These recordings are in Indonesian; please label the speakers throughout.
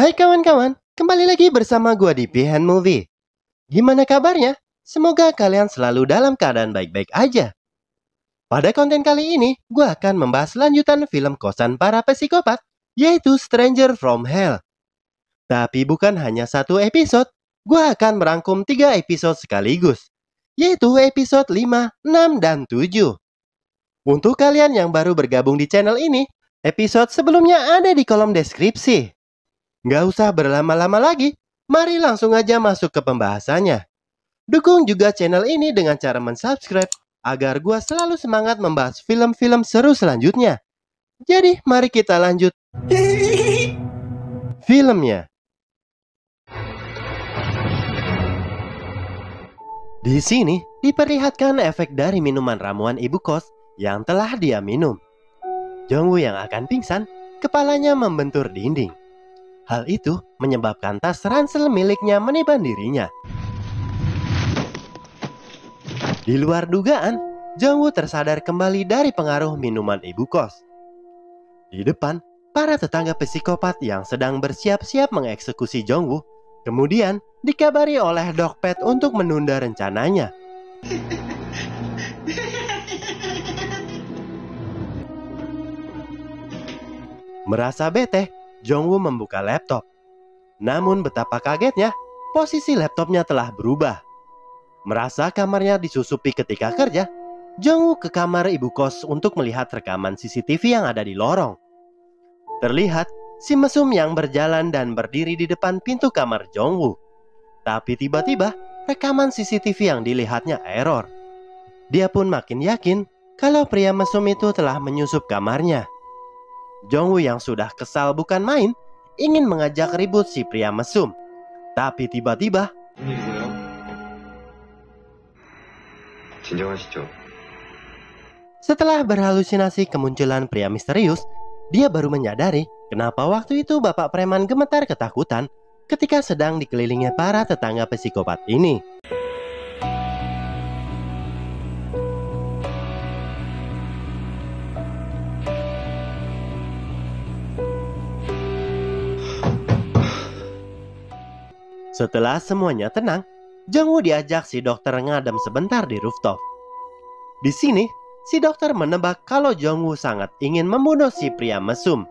Speaker 1: Hai kawan-kawan, kembali lagi bersama gua di Behind Movie. Gimana kabarnya? Semoga kalian selalu dalam keadaan baik-baik aja. Pada konten kali ini, gua akan membahas lanjutan film kosan para psikopat, yaitu Stranger from Hell. Tapi bukan hanya satu episode, gua akan merangkum 3 episode sekaligus, yaitu episode 5, 6, dan 7. Untuk kalian yang baru bergabung di channel ini, episode sebelumnya ada di kolom deskripsi. Nggak usah berlama-lama lagi, mari langsung aja masuk ke pembahasannya. Dukung juga channel ini dengan cara mensubscribe, agar gua selalu semangat membahas film-film seru selanjutnya. Jadi, mari kita lanjut. Filmnya. Di sini, diperlihatkan efek dari minuman ramuan ibu kos yang telah dia minum. Jongwoo yang akan pingsan, kepalanya membentur dinding. Hal itu menyebabkan tas ransel miliknya meniban dirinya. Di luar dugaan, Jongwoo tersadar kembali dari pengaruh minuman ibu kos. Di depan, para tetangga psikopat yang sedang bersiap-siap mengeksekusi Jongwoo, kemudian dikabari oleh Dokpet untuk menunda rencananya. Merasa bete, Jongwoo membuka laptop. Namun betapa kagetnya, posisi laptopnya telah berubah. Merasa kamarnya disusupi ketika kerja, Jongwoo ke kamar ibu kos untuk melihat rekaman CCTV yang ada di lorong. Terlihat si mesum yang berjalan dan berdiri di depan pintu kamar Jongwoo. Tapi tiba-tiba rekaman CCTV yang dilihatnya error. Dia pun makin yakin kalau pria mesum itu telah menyusup kamarnya. Jongwoo yang sudah kesal bukan main, ingin mengajak ribut si pria mesum. Tapi tiba-tiba setelah berhalusinasi kemunculan pria misterius, dia baru menyadari kenapa waktu itu bapak preman gemetar ketakutan ketika sedang dikelilingi para tetangga psikopat ini. Setelah semuanya tenang, Jongwoo diajak si dokter ngadem sebentar di rooftop. Di sini, si dokter menebak kalau Jongwoo sangat ingin membunuh si pria mesum.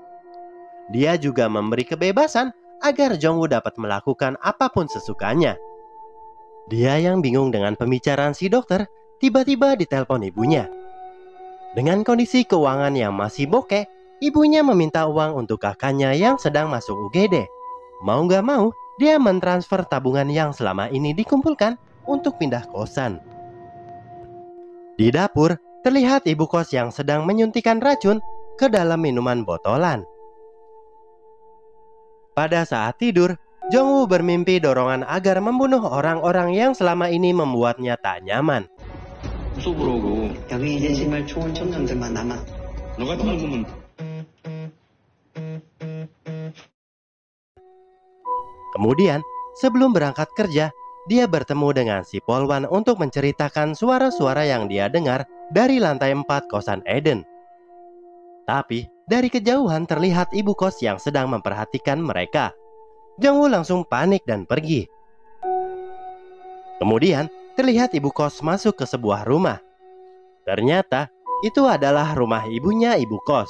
Speaker 1: Dia juga memberi kebebasan agar Jongwoo dapat melakukan apapun sesukanya. Dia yang bingung dengan pembicaraan si dokter, tiba-tiba ditelepon ibunya. Dengan kondisi keuangan yang masih bokeh, ibunya meminta uang untuk kakaknya yang sedang masuk UGD. Mau gak mau, dia mentransfer tabungan yang selama ini dikumpulkan untuk pindah kosan. Di dapur, terlihat ibu kos yang sedang menyuntikkan racun ke dalam minuman botolan. Pada saat tidur, Jongwoo bermimpi dorongan agar membunuh orang-orang yang selama ini membuatnya tak nyaman.
Speaker 2: 여기 이제 정말 좋은 청년들만 남아. 너 같은 놈은
Speaker 1: Kemudian, sebelum berangkat kerja, dia bertemu dengan si Polwan untuk menceritakan suara-suara yang dia dengar dari lantai 4 kosan Eden. Tapi, dari kejauhan terlihat ibu kos yang sedang memperhatikan mereka. Jongwoo langsung panik dan pergi. Kemudian, terlihat ibu kos masuk ke sebuah rumah. Ternyata, itu adalah rumah ibunya ibu kos.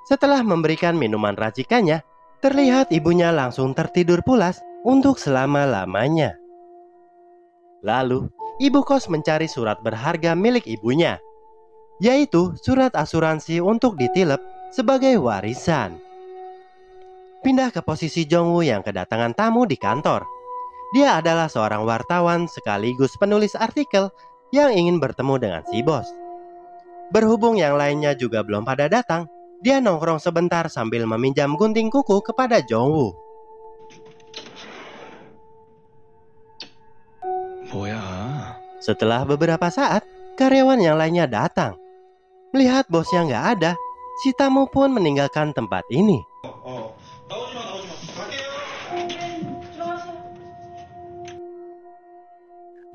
Speaker 1: Setelah memberikan minuman racikannya, terlihat ibunya langsung tertidur pulas untuk selama-lamanya. Lalu, ibu kos mencari surat berharga milik ibunya, yaitu surat asuransi untuk ditilep sebagai warisan. Pindah ke posisi Jongwoo yang kedatangan tamu di kantor. Dia adalah seorang wartawan sekaligus penulis artikel yang ingin bertemu dengan si bos. Berhubung yang lainnya juga belum pada datang, dia nongkrong sebentar sambil meminjam gunting kuku kepada Jongwoo. Setelah beberapa saat, karyawan yang lainnya datang. Melihat bosnya nggak ada, si tamu pun meninggalkan tempat ini.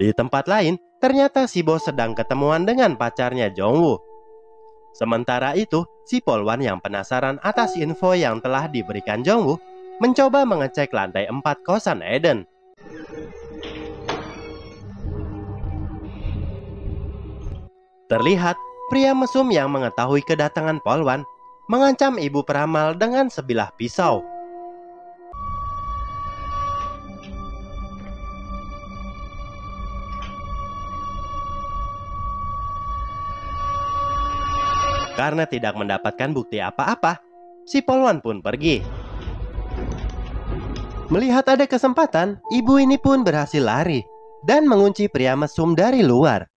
Speaker 1: Di tempat lain, ternyata si bos sedang ketemuan dengan pacarnya Jongwoo. Sementara itu, si Polwan yang penasaran atas info yang telah diberikan Jongwoo mencoba mengecek lantai 4 kosan Eden. Terlihat pria mesum yang mengetahui kedatangan Polwan mengancam ibu peramal dengan sebilah pisau. Karena tidak mendapatkan bukti apa-apa, si Polwan pun pergi. Melihat ada kesempatan, ibu ini pun berhasil lari dan mengunci pria mesum dari luar.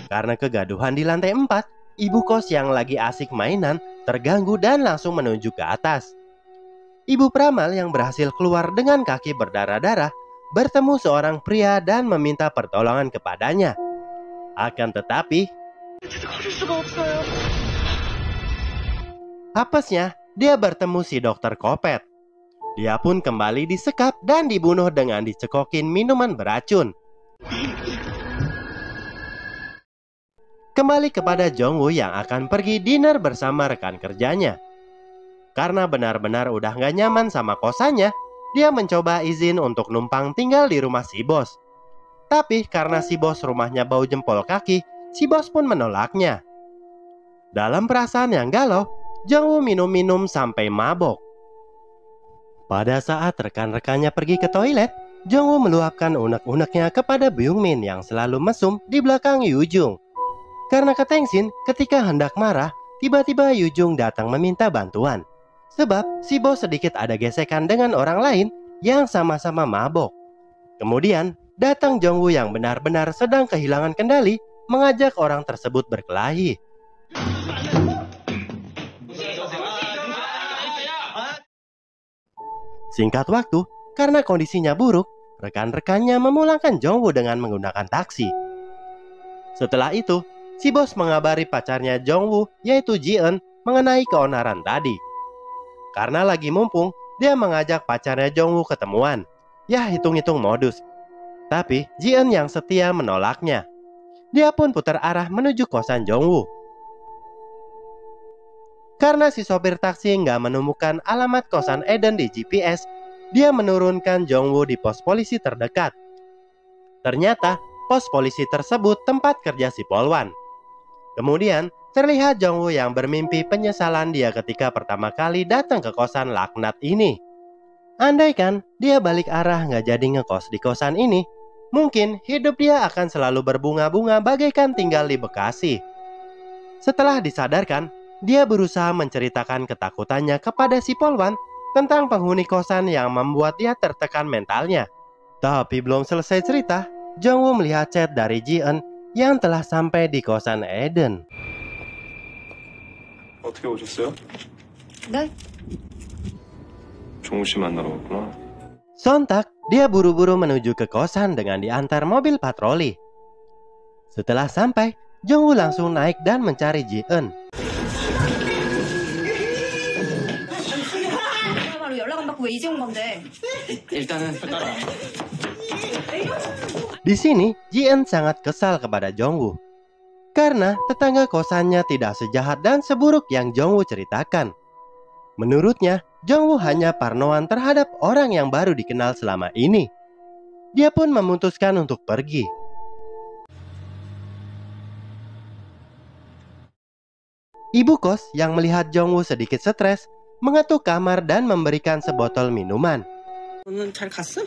Speaker 1: Karena kegaduhan di lantai 4, ibu kos yang lagi asik mainan terganggu dan langsung menunjuk ke atas. Ibu peramal yang berhasil keluar dengan kaki berdarah-darah bertemu seorang pria dan meminta pertolongan kepadanya. Akan tetapi, apesnya dia bertemu si dokter Kopet. Dia pun kembali disekap dan dibunuh dengan dicekokin minuman beracun. Kembali kepada Jong-woo yang akan pergi dinner bersama rekan kerjanya. Karena benar-benar udah gak nyaman sama kosannya, dia mencoba izin untuk numpang tinggal di rumah si bos. Tapi karena si bos rumahnya bau jempol kaki, si bos pun menolaknya. Dalam perasaan yang galau, Jong-woo minum-minum sampai mabok. Pada saat rekan-rekannya pergi ke toilet, Jong-woo meluapkan unek-uneknya kepada Byung-min yang selalu mesum di belakang Yoo-jung. Karena ketengsin, ketika hendak marah, tiba-tiba Yoo-jung datang meminta bantuan. Sebab si bos sedikit ada gesekan dengan orang lain yang sama-sama mabok. Kemudian datang Jong-woo yang benar-benar sedang kehilangan kendali, mengajak orang tersebut berkelahi. Singkat waktu, karena kondisinya buruk, rekan-rekannya memulangkan Jong-woo dengan menggunakan taksi. Setelah itu, si bos mengabari pacarnya Jong-woo yaitu Ji-eun mengenai keonaran tadi. Karena lagi mumpung, dia mengajak pacarnya Jong-woo ketemuan. Ya hitung-hitung modus. Tapi Ji-eun yang setia menolaknya. Dia pun putar arah menuju kosan Jong-woo. Karena si sopir taksi nggak menemukan alamat kosan Eden di GPS, dia menurunkan Jong-woo di pos polisi terdekat. Ternyata pos polisi tersebut tempat kerja si Polwan. Kemudian terlihat Jong-woo yang bermimpi penyesalan dia ketika pertama kali datang ke kosan laknat ini. Andaikan dia balik arah nggak jadi ngekos di kosan ini, mungkin hidup dia akan selalu berbunga-bunga bagaikan tinggal di Bekasi. Setelah disadarkan, dia berusaha menceritakan ketakutannya kepada si Polwan tentang penghuni kosan yang membuat dia tertekan mentalnya. Tapi belum selesai cerita, Jong-woo melihat chat dari Ji-eun yang telah sampai di kosan Eden.
Speaker 3: 어떻게 오셨어요?
Speaker 4: 네?
Speaker 3: 종우 씨 만나러 왔구나.
Speaker 1: Sontak, dia buru-buru menuju ke kosan dengan diantar mobil patroli. Setelah sampai, Jong-woo langsung naik dan mencari Ji-eun.
Speaker 4: 바로 연락 안 받고 왜 이제 온 건데?
Speaker 2: 일단은 따라와.
Speaker 1: Di sini, Ji-eun sangat kesal kepada Jong-woo. Karena tetangga kosannya tidak sejahat dan seburuk yang Jong-woo ceritakan. Menurutnya, Jong-woo hanya parnoan terhadap orang yang baru dikenal selama ini. Dia pun memutuskan untuk pergi. Ibu kos yang melihat Jong-woo sedikit stres, mengetuk kamar dan memberikan sebotol minuman.
Speaker 5: 너는 잘 갔어?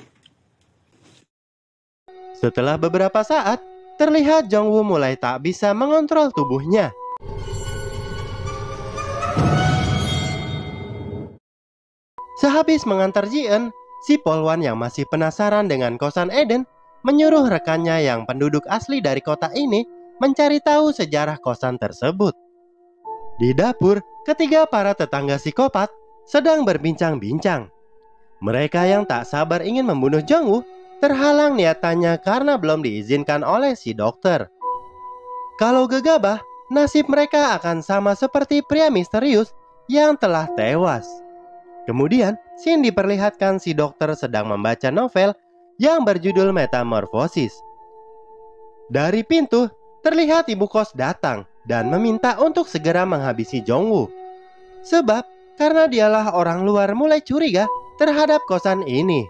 Speaker 1: Setelah beberapa saat, terlihat Jong-woo mulai tak bisa mengontrol tubuhnya. Sehabis mengantar Ji-eun, si Polwan yang masih penasaran dengan kosan Eden menyuruh rekannya yang penduduk asli dari kota ini mencari tahu sejarah kosan tersebut. Di dapur, ketiga para tetangga psikopat sedang berbincang-bincang. Mereka yang tak sabar ingin membunuh Jong-woo terhalang niatannya karena belum diizinkan oleh si dokter. Kalau gegabah, nasib mereka akan sama seperti pria misterius yang telah tewas. Kemudian, scene diperlihatkan si dokter sedang membaca novel yang berjudul Metamorphosis. Dari pintu, terlihat ibu kos datang dan meminta untuk segera menghabisi Jongwoo. Sebab karena dialah orang luar mulai curiga terhadap kosan ini.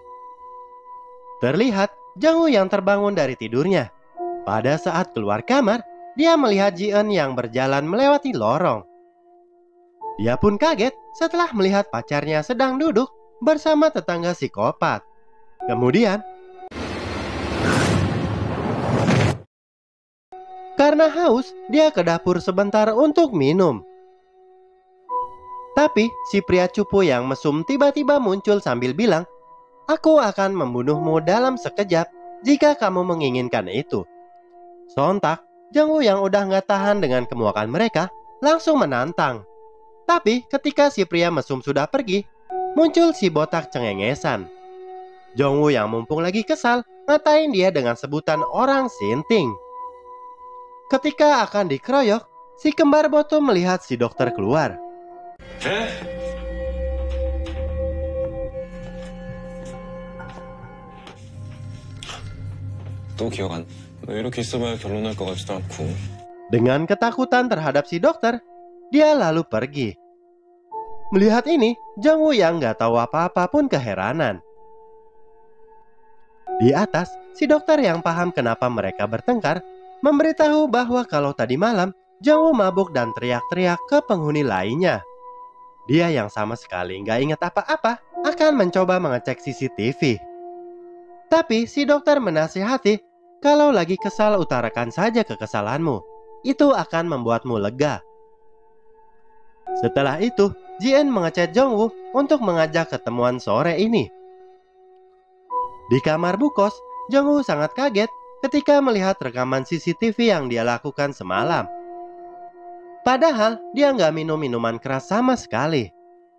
Speaker 1: Terlihat Jongwoo yang terbangun dari tidurnya. Pada saat keluar kamar, dia melihat Ji-eun yang berjalan melewati lorong. Dia pun kaget setelah melihat pacarnya sedang duduk bersama tetangga psikopat. Kemudian, karena haus, dia ke dapur sebentar untuk minum. Tapi si pria cupu yang mesum tiba-tiba muncul sambil bilang, "Aku akan membunuhmu dalam sekejap jika kamu menginginkan itu." Sontak, Jongwoo yang udah gak tahan dengan kemuakan mereka langsung menantang. Tapi ketika si pria mesum sudah pergi, muncul si botak cengengesan. Jongwoo yang mumpung lagi kesal ngatain dia dengan sebutan orang sinting. Ketika akan dikeroyok, si kembar boto melihat si dokter keluar.
Speaker 3: 또 기억 안. 너 이렇게 있어봐야 결론날 것 같지도 않고.
Speaker 1: Dengan ketakutan terhadap si dokter, dia lalu pergi. Melihat ini, Jongwoo yang gak tahu apa-apa pun keheranan. Di atas, si dokter yang paham kenapa mereka bertengkar memberitahu bahwa kalau tadi malam Jongwoo mabuk dan teriak-teriak ke penghuni lainnya. Dia yang sama sekali gak ingat apa-apa akan mencoba mengecek CCTV. Tapi si dokter menasihati, kalau lagi kesal utarakan saja kekesalanmu. Itu akan membuatmu lega. Setelah itu, Ji-eun mengechat Jongwoo untuk mengajak ketemuan sore ini. Di kamar Bu Kos, Jongwoo sangat kaget ketika melihat rekaman CCTV yang dia lakukan semalam. Padahal dia nggak minum minuman keras sama sekali.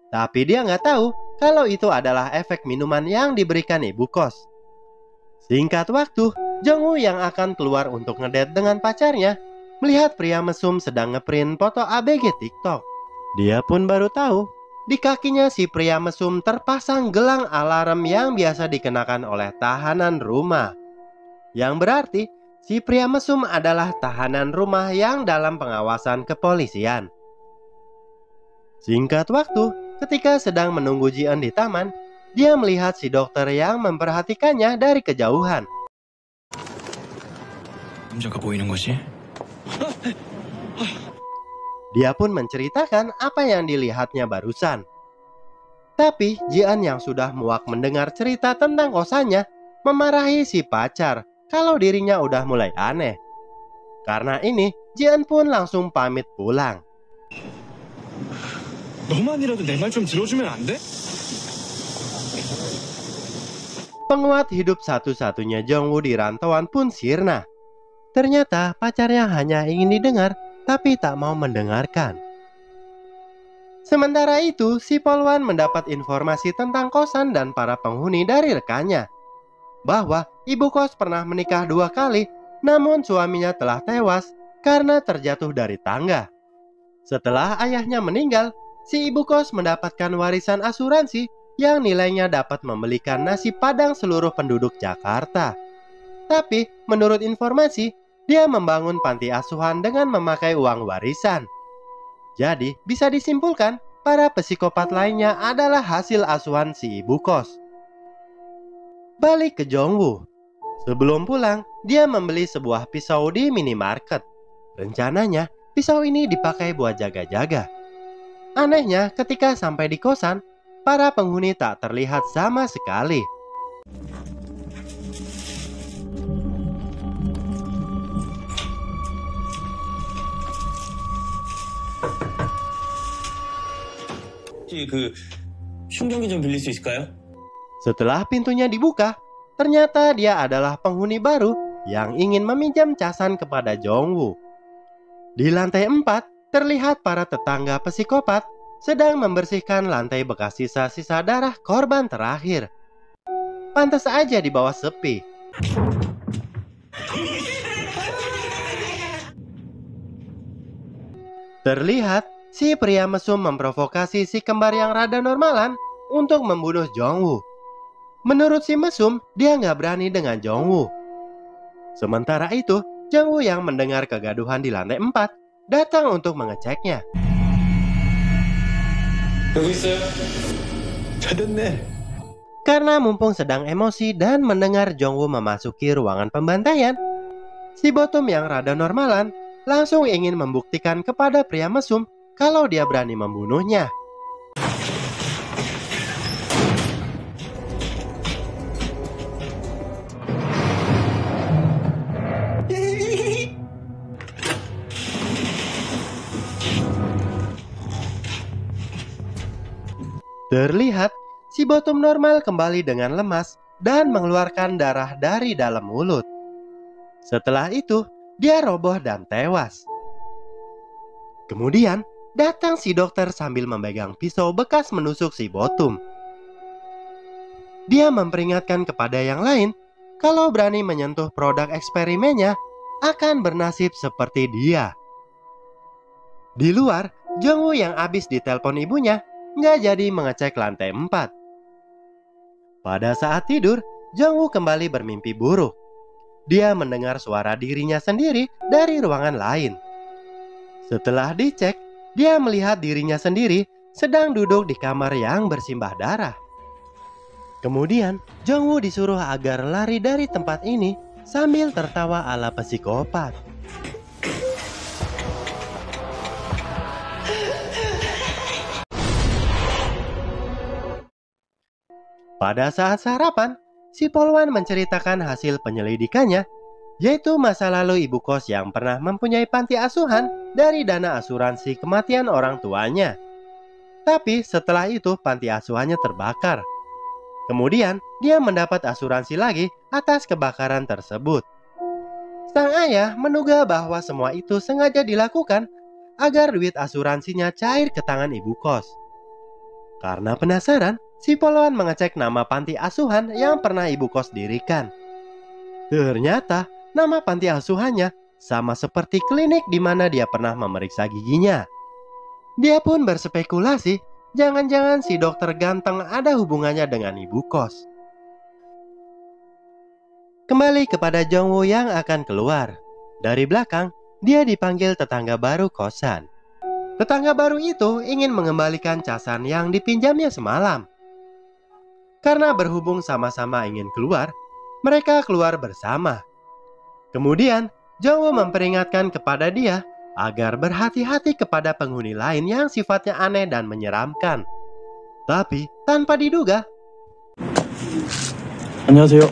Speaker 1: Tapi dia nggak tahu kalau itu adalah efek minuman yang diberikan ibu kos. Singkat waktu, Jongwoo yang akan keluar untuk ngedate dengan pacarnya melihat pria mesum sedang ngeprint foto ABG TikTok. Dia pun baru tahu di kakinya si pria mesum terpasang gelang alarm yang biasa dikenakan oleh tahanan rumah. Yang berarti si pria mesum adalah tahanan rumah yang dalam pengawasan kepolisian. Singkat waktu, ketika sedang menunggu Ji-eun di taman, dia melihat si dokter yang memperhatikannya dari kejauhan.
Speaker 3: 남자가 보이는 거지?
Speaker 1: Dia pun menceritakan apa yang dilihatnya barusan. Tapi Ji-eun yang sudah muak mendengar cerita tentang kosannya memarahi si pacar kalau dirinya udah mulai aneh. Karena ini, Ji-eun pun langsung pamit pulang.
Speaker 3: 너만이라도 내 말 좀 들어주면 안 돼?
Speaker 1: Penguat hidup satu-satunya Jongwoo di rantauan pun sirna. Ternyata pacarnya hanya ingin didengar, tapi tak mau mendengarkan. Sementara itu, si Polwan mendapat informasi tentang kosan dan para penghuni dari rekannya. Bahwa ibu kos pernah menikah 2 kali, namun suaminya telah tewas karena terjatuh dari tangga. Setelah ayahnya meninggal, si ibu kos mendapatkan warisan asuransi yang nilainya dapat membelikan nasi padang seluruh penduduk Jakarta. Tapi menurut informasi, dia membangun panti asuhan dengan memakai uang warisan. Jadi bisa disimpulkan, para psikopat lainnya adalah hasil asuhan si ibu kos. Balik ke Jongwoo. Sebelum pulang, dia membeli sebuah pisau di minimarket. Rencananya, pisau ini dipakai buat jaga-jaga. Anehnya, ketika sampai di kosan, para penghuni tak terlihat sama sekali.
Speaker 2: 그 충전기 좀 빌릴 수 있을까요?
Speaker 1: Setelah pintunya dibuka, ternyata dia adalah penghuni baru yang ingin meminjam casan kepada Jongwoo. Di lantai 4, terlihat para tetangga psikopat sedang membersihkan lantai bekas sisa-sisa darah korban terakhir. Pantas aja di bawah sepi. Terlihat si pria mesum memprovokasi si kembar yang rada normalan untuk membunuh Jongwoo. Menurut si mesum, dia nggak berani dengan Jongwoo. Sementara itu, Jung Woo yang mendengar kegaduhan di lantai 4 datang untuk mengeceknya.
Speaker 3: 여기 있어요? 잘 됐네.
Speaker 1: Karena mumpung sedang emosi dan mendengar Jung Woo memasuki ruangan pembantaian, si Bottom yang rada normalan langsung ingin membuktikan kepada pria mesum kalau dia berani membunuhnya. Terlihat, si Bottom normal kembali dengan lemas dan mengeluarkan darah dari dalam mulut. Setelah itu, dia roboh dan tewas. Kemudian, datang si dokter sambil memegang pisau bekas menusuk si Bottom. Dia memperingatkan kepada yang lain kalau berani menyentuh produk eksperimennya akan bernasib seperti dia. Di luar, Jung Woo yang habis ditelepon ibunya nggak jadi mengecek lantai 4. Pada saat tidur, Jung Woo kembali bermimpi buruk. Dia mendengar suara dirinya sendiri dari ruangan lain. Setelah dicek, dia melihat dirinya sendiri sedang duduk di kamar yang bersimbah darah. Kemudian, Jung Woo disuruh agar lari dari tempat ini sambil tertawa ala psikopat. Pada saat sarapan, si polwan menceritakan hasil penyelidikannya, yaitu masa lalu ibu kos yang pernah mempunyai panti asuhan dari dana asuransi kematian orang tuanya. Tapi setelah itu panti asuhannya terbakar. Kemudian dia mendapat asuransi lagi atas kebakaran tersebut. Sang ayah menduga bahwa semua itu sengaja dilakukan agar duit asuransinya cair ke tangan ibu kos. Karena penasaran, si polwan mengecek nama panti asuhan yang pernah ibu kos dirikan. Ternyata nama panti asuhannya sama seperti klinik di mana dia pernah memeriksa giginya. Dia pun berspekulasi, jangan-jangan si dokter ganteng ada hubungannya dengan ibu kos. Kembali kepada Jung Woo yang akan keluar. Dari belakang, dia dipanggil tetangga baru kosan. Tetangga baru itu ingin mengembalikan casan yang dipinjamnya semalam. Karena berhubung sama-sama ingin keluar, mereka keluar bersama. Kemudian, Jung Woo memperingatkan kepada dia agar berhati-hati kepada penghuni lain yang sifatnya aneh dan menyeramkan. Tapi, tanpa diduga,
Speaker 3: 안녕하세요.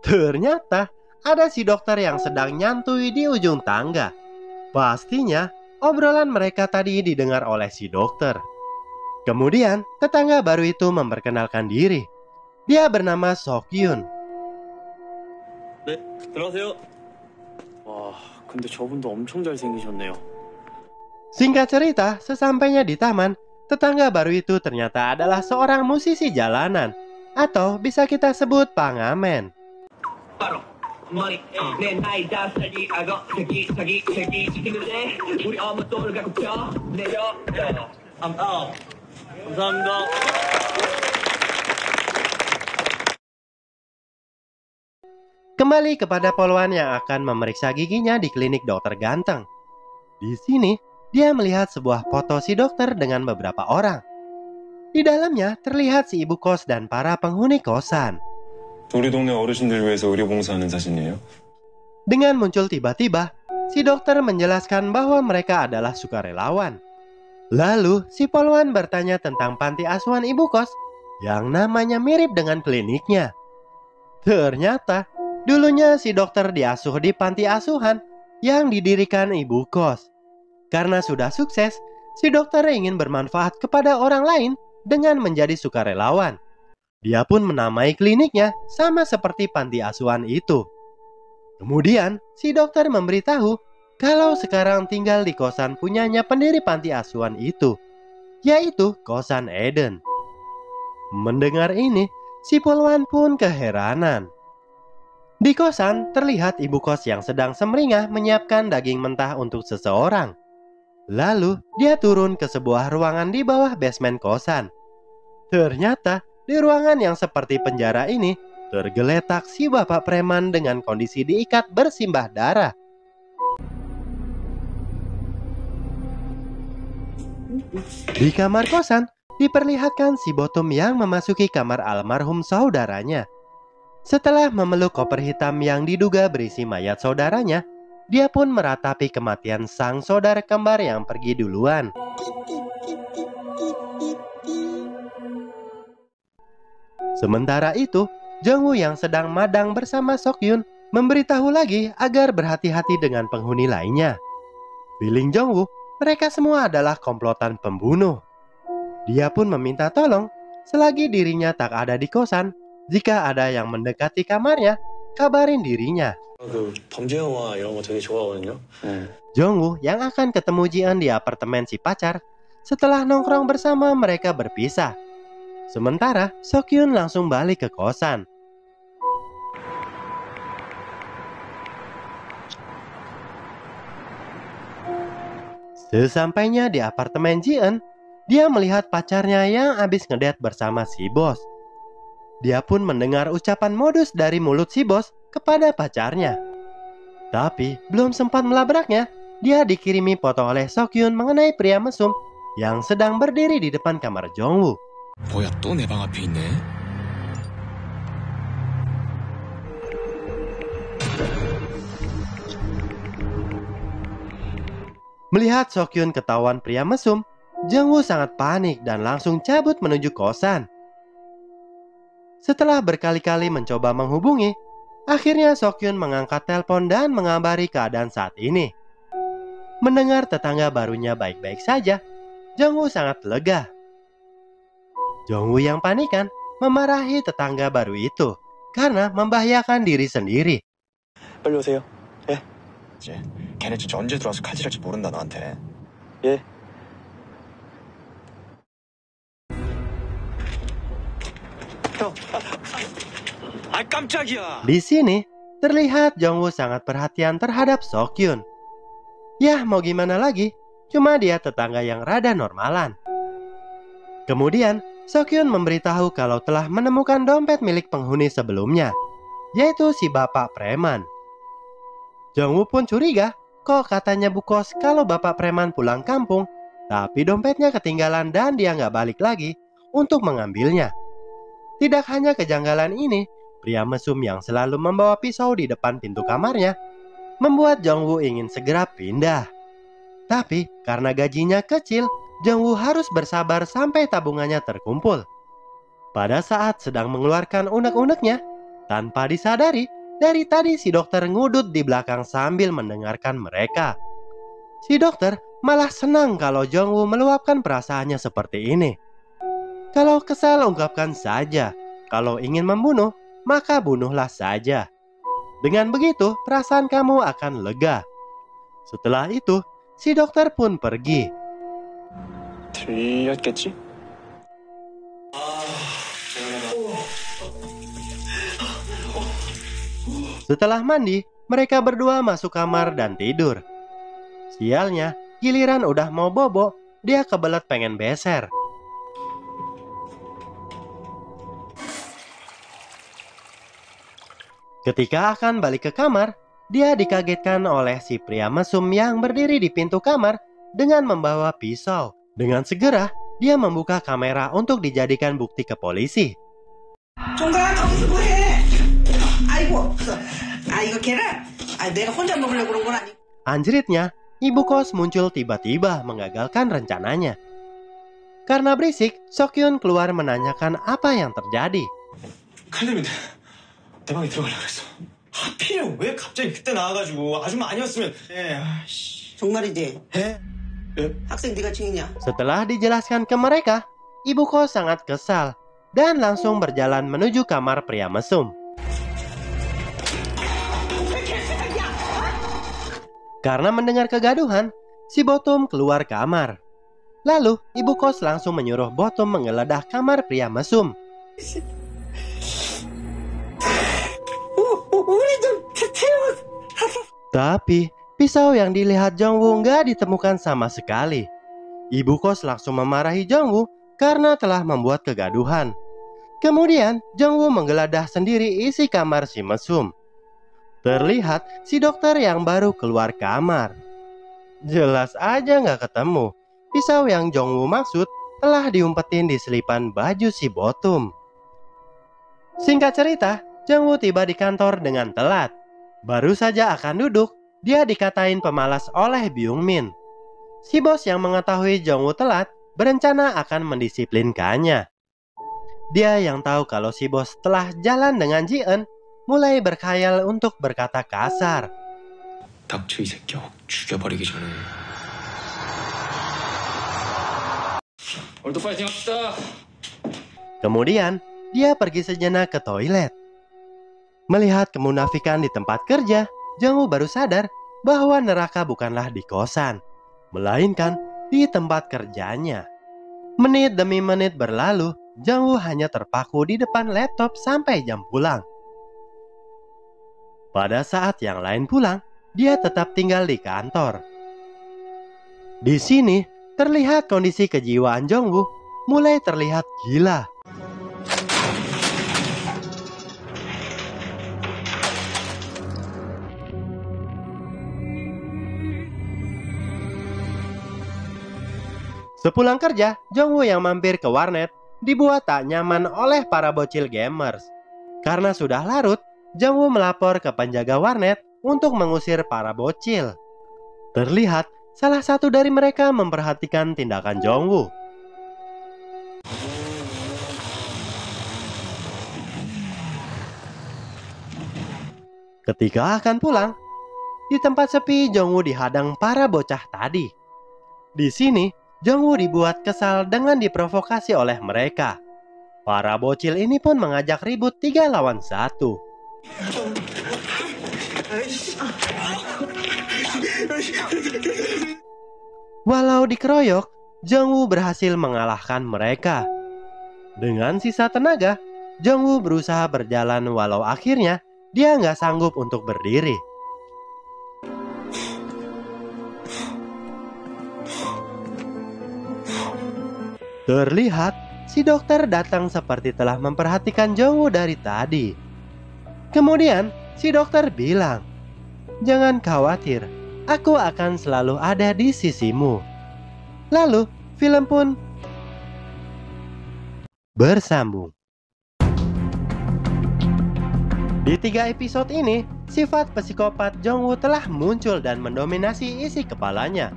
Speaker 1: ternyata ada si dokter yang sedang nyantui di ujung tangga. Pastinya, obrolan mereka tadi didengar oleh si dokter. Kemudian, tetangga baru itu memperkenalkan diri. Dia bernama Sokyun.
Speaker 3: 네, 들어가세요. 와, 근데 저분도 엄청 잘생기셨네요.
Speaker 1: Singkat cerita, sesampainya di taman, tetangga baru itu ternyata adalah seorang musisi jalanan, atau bisa kita sebut pangamen.
Speaker 5: 머리 내 나이 5살이 악어 새끼 자기 새끼 시키는데 우리 엄마 돈을 갖고 펴 내려 I'm up 감사합니다.
Speaker 1: Kembali kepada polwan yang akan memeriksa giginya di klinik dokter ganteng. Di sini, dia melihat sebuah foto si dokter dengan beberapa orang. Di dalamnya terlihat si ibu kos dan para penghuni kosan.
Speaker 3: 우리 동네 어르신들 위해서 의료봉사하는 사진이에요.
Speaker 1: Dengan muncul tiba-tiba, si dokter menjelaskan bahwa mereka adalah sukarelawan. Lalu, si polwan bertanya tentang panti asuhan ibu kos yang namanya mirip dengan kliniknya. Ternyata, dulunya si dokter diasuh di panti asuhan yang didirikan ibu kos. Karena sudah sukses, si dokter ingin bermanfaat kepada orang lain dengan menjadi sukarelawan. Dia pun menamai kliniknya sama seperti panti asuhan itu. Kemudian, si dokter memberitahu kalau sekarang tinggal di kosan punyanya pendiri panti asuhan itu, yaitu kosan Eden. Mendengar ini, si polwan pun keheranan. Di kosan terlihat ibu kos yang sedang semeringah menyiapkan daging mentah untuk seseorang. Lalu, dia turun ke sebuah ruangan di bawah basement kosan. Ternyata, di ruangan yang seperti penjara ini, tergeletak si bapak preman dengan kondisi diikat bersimbah darah. Di kamar kosan, diperlihatkan si Bottom yang memasuki kamar almarhum saudaranya. Setelah memeluk koper hitam yang diduga berisi mayat saudaranya, dia pun meratapi kematian sang saudara kembar yang pergi duluan. Sementara itu, Jongwoo yang sedang madang bersama Seokhyun memberitahu lagi agar berhati-hati dengan penghuni lainnya. Feeling Jongwoo, mereka semua adalah komplotan pembunuh. Dia pun meminta tolong selagi dirinya tak ada di kosan. Jika ada yang mendekati kamarnya, kabarin dirinya.
Speaker 3: 그 범죄 영화 이런 거 되게 좋아하거든요.
Speaker 1: Jongwoo yang akan ketemu Jian di apartemen si pacar. Setelah nongkrong bersama, mereka berpisah. Sementara Seokhyun langsung balik ke kosan. Sesampainya di apartemen Jian, dia melihat pacarnya yang habis ngedate bersama si bos. Dia pun mendengar ucapan modus dari mulut si bos kepada pacarnya. Tapi belum sempat melabraknya, dia dikirimi foto oleh Seokhyun mengenai pria mesum yang sedang berdiri di depan kamar Jongwoo.
Speaker 3: 뭐야 또 내 방 앞에 있네.
Speaker 1: Melihat Seokhyun ketahuan pria mesum, Jongwoo sangat panik dan langsung cabut menuju kosan. Setelah berkali-kali mencoba menghubungi, akhirnya Seokhyun mengangkat telepon dan mengabari keadaan saat ini. Mendengar tetangga barunya baik-baik saja, Jongwoo sangat lega. Jongwoo yang panikan memarahi tetangga baru itu karena membahayakan diri sendiri.
Speaker 3: 빨리 오세요. 예. 이제 걔네 진짜 언제 들어와서 칼질할지 모른다 너한테. 예. 형. 아 깜짝이야.
Speaker 1: Di sini terlihat Jongwoo sangat perhatian terhadap Seokhyun. Yah, mau gimana lagi? Cuma dia tetangga yang rada normalan. Kemudian Seokhyun memberitahu kalau telah menemukan dompet milik penghuni sebelumnya, yaitu si bapak preman. Jongwoo pun curiga, kok katanya Bu Kos kalau bapak preman pulang kampung, tapi dompetnya ketinggalan dan dia nggak balik lagi untuk mengambilnya. Tidak hanya kejanggalan ini, pria mesum yang selalu membawa pisau di depan pintu kamarnya membuat Jongwoo ingin segera pindah. Tapi karena gajinya kecil, Jongwoo harus bersabar sampai tabungannya terkumpul. Pada saat sedang mengeluarkan unek-uneknya, tanpa disadari, dari tadi si dokter ngudut di belakang sambil mendengarkan mereka. Si dokter malah senang kalau Jongwoo meluapkan perasaannya seperti ini. Kalau kesal ungkapkan saja, kalau ingin membunuh, maka bunuhlah saja. Dengan begitu, perasaan kamu akan lega. Setelah itu, si dokter pun pergi.
Speaker 3: 들렸겠지?
Speaker 1: Setelah mandi, mereka berdua masuk kamar dan tidur. Sialnya, giliran udah mau bobo, dia kebelet pengen beser. Ketika akan balik ke kamar, dia dikagetkan oleh si pria mesum yang berdiri di pintu kamar dengan membawa pisau. Dengan segera, dia membuka kamera untuk dijadikan bukti ke polisi.
Speaker 6: 종가 거기서 뭐해? 아이고, 이거 계란? 내가 혼자 먹으려고 그런 건 아니고.
Speaker 1: Anjritnya, ibu kos muncul tiba-tiba mengagalkan rencananya. Karena berisik, Seokhyun keluar menanyakan apa yang terjadi.
Speaker 3: 칼림인데 내 방에 들어가려고 했어. 하필 왜 갑자기 그때 나와가지고 아줌마 아니었으면.
Speaker 6: 정말이지?
Speaker 3: 예?
Speaker 6: 학생 네가 챙이냐?
Speaker 1: Setelah dijelaskan ke mereka, ibu kos sangat kesal dan langsung berjalan menuju kamar pria mesum. Karena mendengar kegaduhan, si Bottom keluar kamar. Lalu, ibu kos langsung menyuruh Bottom menggeledah kamar pria mesum. Tapi, pisau yang dilihat Jongwoo nggak ditemukan sama sekali. Ibu kos langsung memarahi Jongwoo karena telah membuat kegaduhan. Kemudian Jongwoo menggeledah sendiri isi kamar si mesum. Terlihat si dokter yang baru keluar kamar. Jelas aja nggak ketemu. Pisau yang Jongwoo maksud telah diumpetin di selipan baju si Botum. Singkat cerita, Jongwoo tiba di kantor dengan telat. Baru saja akan duduk, dia dikatain pemalas oleh Byung-min. Si bos yang mengetahui Jongwoo telat berencana akan mendisiplinkannya. Dia yang tahu kalau si bos telah jalan dengan Ji-eun mulai berkhayal untuk berkata kasar.
Speaker 3: 닥쳐 이 새끼야. 확 죽여버리기 전에. 오늘도 파이팅 합시다.
Speaker 1: Kemudian, dia pergi sejenak ke toilet. Melihat kemunafikan di tempat kerja, Jongwoo baru sadar bahwa neraka bukanlah di kosan, melainkan di tempat kerjanya. Menit demi menit berlalu, Jongwoo hanya terpaku di depan laptop sampai jam pulang. Pada saat yang lain pulang, dia tetap tinggal di kantor. Di sini, terlihat kondisi kejiwaan Jongwoo mulai terlihat gila. Sepulang kerja, Jongwoo yang mampir ke warnet dibuat tak nyaman oleh para bocil gamers. Karena sudah larut, Jongwoo melapor ke penjaga warnet untuk mengusir para bocil. Terlihat salah satu dari mereka memperhatikan tindakan Jongwoo. Ketika akan pulang, di tempat sepi Jongwoo dihadang para bocah tadi. Di sini, Jongwoo dibuat kesal dengan diprovokasi oleh mereka. Para bocil ini pun mengajak ribut 3 lawan 1. Walau dikeroyok, Jongwoo berhasil mengalahkan mereka. Dengan sisa tenaga, Jongwoo berusaha berjalan walau akhirnya dia nggak sanggup untuk berdiri. Terlihat si dokter datang seperti telah memperhatikan Jongwoo dari tadi. Kemudian si dokter bilang, "Jangan khawatir, aku akan selalu ada di sisimu." Lalu film pun bersambung. Di 3 episode ini, sifat psikopat Jongwoo telah muncul dan mendominasi isi kepalanya.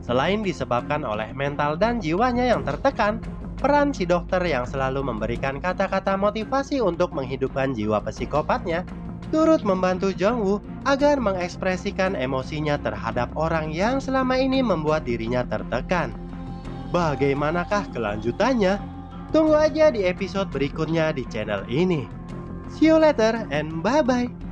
Speaker 1: Selain disebabkan oleh mental dan jiwanya yang tertekan, peran si dokter yang selalu memberikan kata-kata motivasi untuk menghidupkan jiwa psikopatnya turut membantu Jongwoo agar mengekspresikan emosinya terhadap orang yang selama ini membuat dirinya tertekan. Bagaimanakah kelanjutannya? Tunggu aja di episode berikutnya di channel ini. See you later and bye-bye.